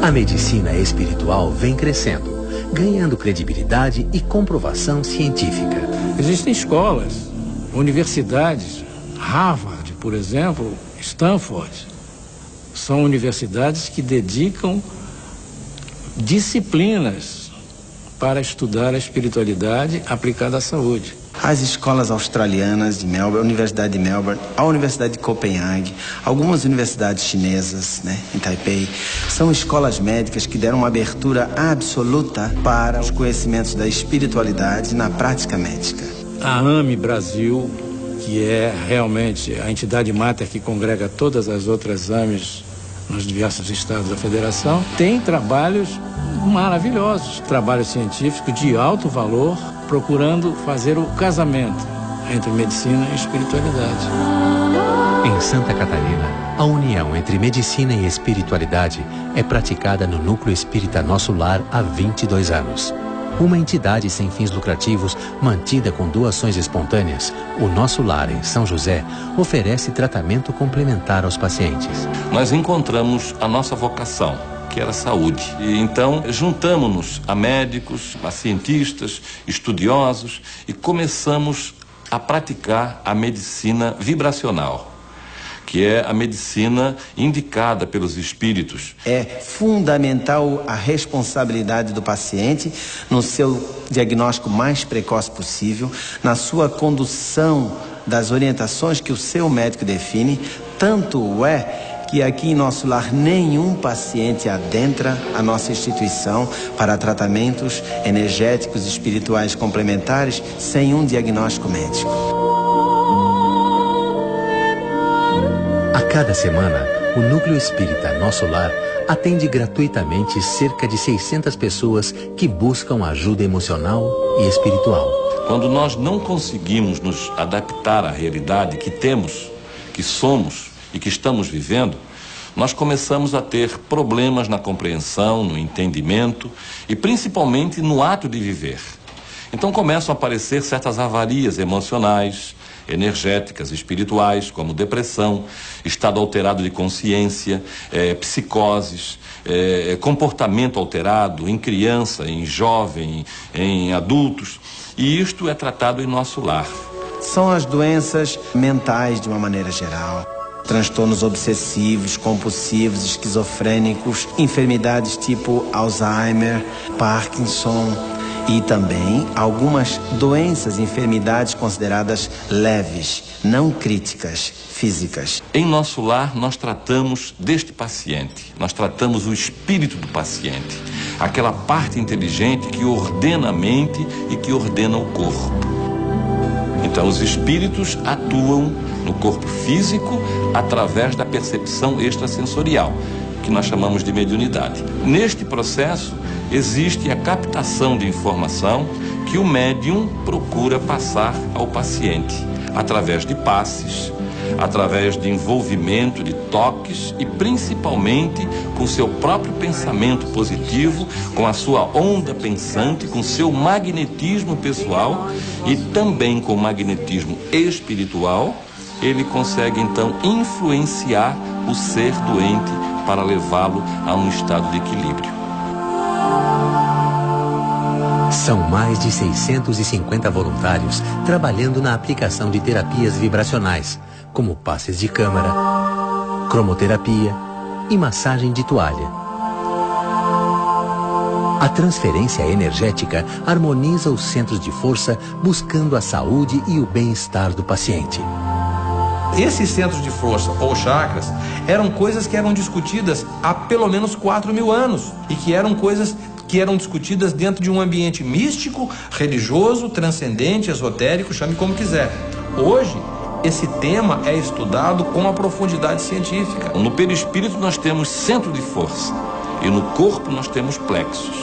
A medicina espiritual vem crescendo, ganhando credibilidade e comprovação científica. Existem escolas, universidades, Harvard, por exemplo, Stanford. São universidades que dedicam disciplinas para estudar a espiritualidade aplicada à saúde. As escolas australianas de Melbourne, a Universidade de Melbourne, a Universidade de Copenhague, algumas universidades chinesas, em Taipei, são escolas médicas que deram uma abertura absoluta para os conhecimentos da espiritualidade na prática médica. A AME Brasil, que é realmente a entidade máter que congrega todas as outras AMEs nos diversos estados da federação, tem trabalhos maravilhosos, trabalhos científicos de alto valor, procurando fazer o casamento entre medicina e espiritualidade. Em Santa Catarina, a união entre medicina e espiritualidade é praticada no Núcleo Espírita Nosso Lar há 22 anos. Uma entidade sem fins lucrativos, mantida com doações espontâneas, o Nosso Lar, em São José, oferece tratamento complementar aos pacientes. Nós encontramos a nossa vocação, que era a saúde. E então juntamos-nos a médicos, a cientistas, estudiosos e começamos a praticar a medicina vibracional, que é a medicina indicada pelos espíritos. É fundamental a responsabilidade do paciente no seu diagnóstico mais precoce possível, na sua condução das orientações que o seu médico define, tanto é que aqui em Nosso Lar nenhum paciente adentra a nossa instituição para tratamentos energéticos e espirituais complementares sem um diagnóstico médico. A cada semana, o Núcleo Espírita Nosso Lar atende gratuitamente cerca de 600 pessoas que buscam ajuda emocional e espiritual. Quando nós não conseguimos nos adaptar à realidade que temos, que somos e que estamos vivendo, nós começamos a ter problemas na compreensão, no entendimento e principalmente no ato de viver. Então começam a aparecer certas avarias emocionais, energéticas, espirituais, como depressão, estado alterado de consciência, psicoses, comportamento alterado em criança, em jovem, em adultos. E isto é tratado em Nosso Lar. São as doenças mentais de uma maneira geral. Transtornos obsessivos, compulsivos, esquizofrênicos, enfermidades tipo Alzheimer, Parkinson e também algumas doenças e enfermidades consideradas leves, não críticas, físicas. Em Nosso Lar nós tratamos deste paciente, nós tratamos o espírito do paciente, aquela parte inteligente que ordena a mente e que ordena o corpo. Então os espíritos atuam no corpo físico através da percepção extrasensorial, que nós chamamos de mediunidade. Neste processo existe a captação de informação que o médium procura passar ao paciente, através de passes, através de envolvimento, de toques e principalmente com seu próprio pensamento positivo, com a sua onda pensante, com seu magnetismo pessoal e também com o magnetismo espiritual. Ele consegue então influenciar o ser doente para levá-lo a um estado de equilíbrio. São mais de 650 voluntários trabalhando na aplicação de terapias vibracionais, como passes de câmara, cromoterapia e massagem de toalha. A transferência energética harmoniza os centros de força, buscando a saúde e o bem-estar do paciente. Esses centros de força, ou chakras, eram coisas que eram discutidas há pelo menos 4.000 anos e que eram coisas que eram discutidas dentro de um ambiente místico, religioso, transcendente, esotérico, chame como quiser. Hoje, esse tema é estudado com uma profundidade científica. No perispírito nós temos centro de força e no corpo nós temos plexos.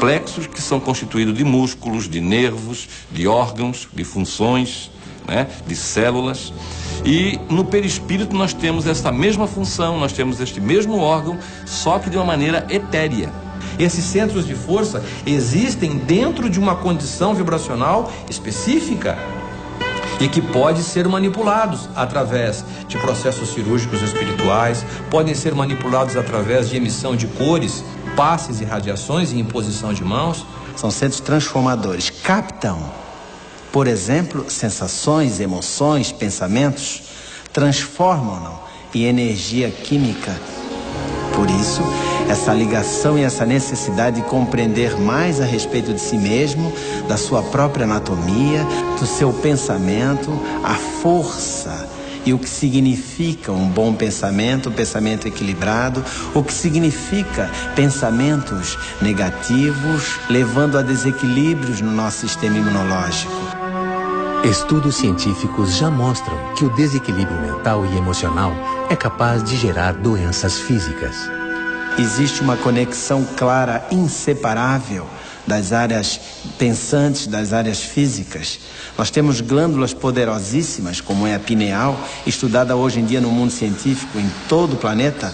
Plexos que são constituídos de músculos, de nervos, de órgãos, de funções, de células. E no perispírito nós temos essa mesma função, nós temos este mesmo órgão, só que de uma maneira etérea. Esses centros de força existem dentro de uma condição vibracional específica. e que pode ser manipulados através de processos cirúrgicos espirituais, podem ser manipulados através de emissão de cores, passes e radiações e imposição de mãos. São centros transformadores. Captam, por exemplo, sensações, emoções, pensamentos, transformam-no em energia química. Por isso, essa ligação e essa necessidade de compreender mais a respeito de si mesmo, da sua própria anatomia, do seu pensamento, a força e o que significa um bom pensamento, um pensamento equilibrado, o que significa pensamentos negativos, levando a desequilíbrios no nosso sistema imunológico. Estudos científicos já mostram que o desequilíbrio mental e emocional é capaz de gerar doenças físicas. Existe uma conexão clara, inseparável das áreas pensantes, das áreas físicas. Nós temos glândulas poderosíssimas, como é a pineal, estudada hoje em dia no mundo científico em todo o planeta,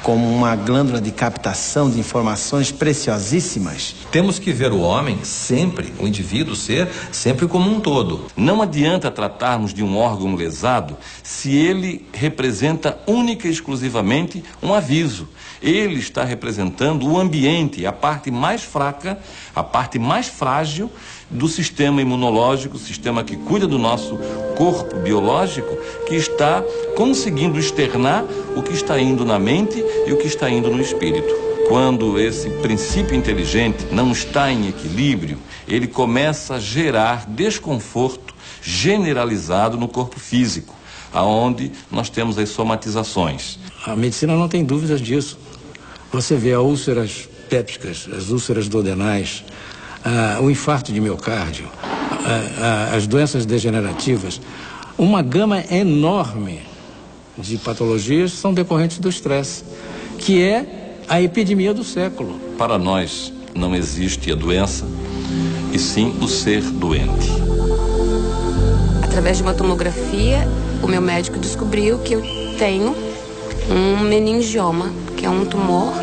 como uma glândula de captação de informações preciosíssimas. Temos que ver o homem sempre, o indivíduo, ser sempre como um todo. Não adianta tratarmos de um órgão lesado se ele representa única e exclusivamente um aviso. Ele está representando o ambiente, a parte mais fraca, a parte mais frágil do sistema imunológico, o sistema que cuida do nosso corpo biológico, que está conseguindo externar o que está indo na mente e o que está indo no espírito. Quando esse princípio inteligente não está em equilíbrio, ele começa a gerar desconforto generalizado no corpo físico, aonde nós temos as somatizações. A medicina não tem dúvidas disso. Você vê as úlceras pépticas, as úlceras duodenais, o infarto de miocárdio, as doenças degenerativas, uma gama enorme de patologias são decorrentes do estresse, que é a epidemia do século. Para nós não existe a doença, e sim o ser doente. Através de uma tomografia, o meu médico descobriu que eu tenho um meningioma, que é um tumor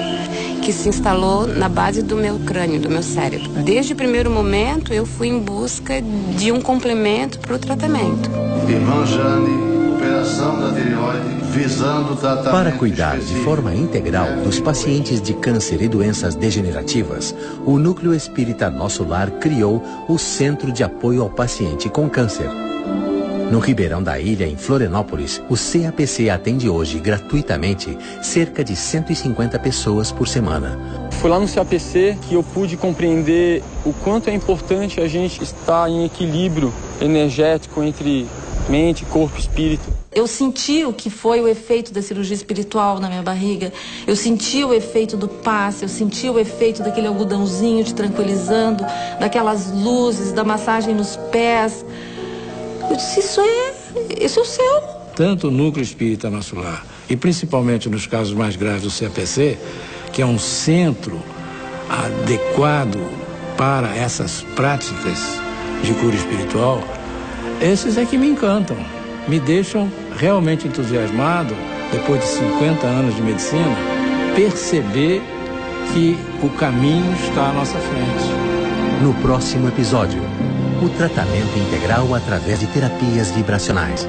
que se instalou na base do meu crânio, do meu cérebro. Desde o primeiro momento, eu fui em busca de um complemento para o tratamento. Irmã Jane, operação da tireoide, visando o tratamento. Para cuidar de forma integral dos pacientes de câncer e doenças degenerativas, o Núcleo Espírita Nosso Lar criou o Centro de Apoio ao Paciente com Câncer. No Ribeirão da Ilha, em Florianópolis, o CAPC atende hoje gratuitamente cerca de 150 pessoas por semana. Foi lá no CAPC que eu pude compreender o quanto é importante a gente estar em equilíbrio energético entre mente, corpo e espírito. Eu senti o que foi o efeito da cirurgia espiritual na minha barriga. Eu senti o efeito do passe, eu senti o efeito daquele algodãozinho te tranquilizando, daquelas luzes, da massagem nos pés. Eu disse, isso é o céu. Tanto o Núcleo Espírita Nosso Lar, e principalmente nos casos mais graves do CAPC, que é um centro adequado para essas práticas de cura espiritual, esses é que me encantam, me deixam realmente entusiasmado, depois de 50 anos de medicina, perceber que o caminho está à nossa frente. No próximo episódio, o tratamento integral através de terapias vibracionais,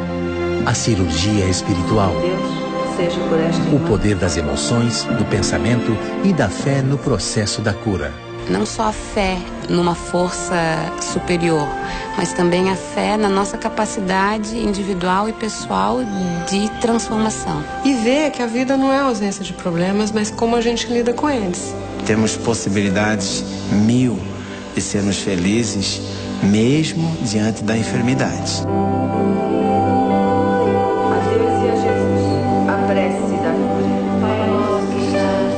a cirurgia espiritual, o poder das emoções, do pensamento e da fé no processo da cura. Não só a fé numa força superior, mas também a fé na nossa capacidade individual e pessoal de transformação. E ver que a vida não é a ausência de problemas, mas como a gente lida com eles. Temos possibilidades 1000 de sermos felizes, mesmo diante da enfermidade. A Deus e a Jesus, a prece da cura. Pai nosso que estás,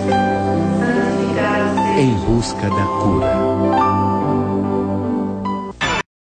santificado seja. Em busca da cura.